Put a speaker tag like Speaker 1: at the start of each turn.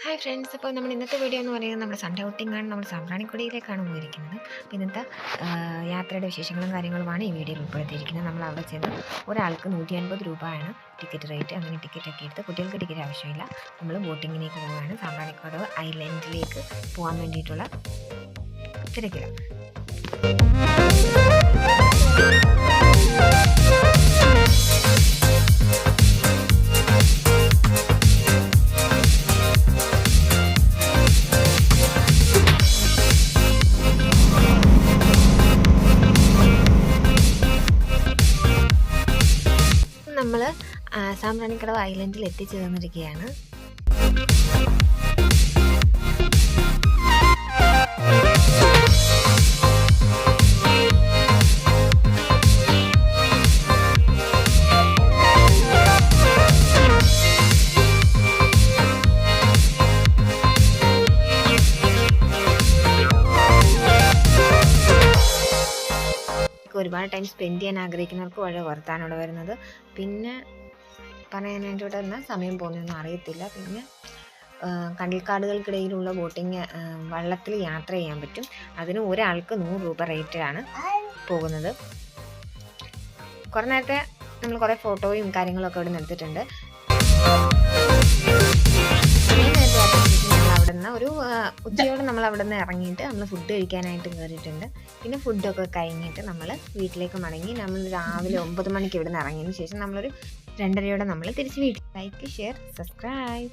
Speaker 1: Hi friends, അപ്പോൾ നമ്മൾ ഇന്നത്തെ വീഡിയോ എന്ന് പറയുന്നത് നമ്മുടെ സൺഡേ ഔട്ടിംഗാണ്. നമ്മൾ സാമ്പ്രാണിക്കൊടിയിലേക്കാണ് പോയിരിക്കുന്നത്. അപ്പോൾ ഇന്നത്തെ യാത്രയുടെ വിശേഷങ്ങളും കാര്യങ്ങളുമാണ് ഈ വീഡിയോയിൽ ഉൾപ്പെടുത്തിയിരിക്കുന്നത്. നമ്മൾ അവിടെ ചെന്ന് ഒരാൾക്ക് 150 രൂപയാണ് ടിക്കറ്റ് റേറ്റ്. അങ്ങനെ ടിക്കറ്റൊക്കെ എടുത്ത് കുട്ടികൾക്ക് ടിക്കറ്റ് ആവശ്യമില്ല. നമ്മൾ ബോട്ടിങ്ങിലേക്ക് പോവുകയാണ്. സാമ്പ്രാണിക്കോട് ഐലൻഡിലേക്ക് പോകാൻ വേണ്ടിയിട്ടുള്ള തിരക്കിലാണ്. നമ്മൾ സാമ്പ്രാണിക്കടവ് ഐലൻഡിൽ എത്തിച്ചേർന്നിരിക്കുകയാണ്. ഒരുപാട് ടൈം സ്പെൻഡ് ചെയ്യാൻ ആഗ്രഹിക്കുന്നവർക്ക് വളരെ വർത്താണ് ഇവിടെ വരുന്നത്. പിന്നെ പറയാനായിട്ട് ഇവിടെ എന്നാൽ സമയം പോകുന്നതൊന്നും അറിയത്തില്ല. പിന്നെ കണ്ടൽക്കാടുകൾക്കിടയിലുള്ള ബോട്ടിങ്, വള്ളത്തിൽ യാത്ര ചെയ്യാൻ പറ്റും. അതിന് ഒരാൾക്ക് 100 രൂപ റേറ്റിലാണ് പോകുന്നത്. കുറേ നേരത്തെ നമ്മൾ കുറേ ഫോട്ടോയും കാര്യങ്ങളൊക്കെ ഇവിടെ എടുത്തിട്ടുണ്ട്. ഒരു ഉച്ചയോടെ നമ്മൾ അവിടെ നിന്ന് ഇറങ്ങിയിട്ട് നമ്മൾ ഫുഡ് കഴിക്കാനായിട്ട് കയറിയിട്ടുണ്ട്. പിന്നെ ഫുഡൊക്കെ കഴിഞ്ഞിട്ട് നമ്മൾ വീട്ടിലേക്ക് മടങ്ങി. നമ്മൾ രാവിലെ 9 മണിക്ക് ഇവിടെ നിന്ന് ഇറങ്ങിയതിന് ശേഷം നമ്മളൊരു 2:30 നമ്മൾ തിരിച്ച് വീട്ടിൽ. Like, share, subscribe.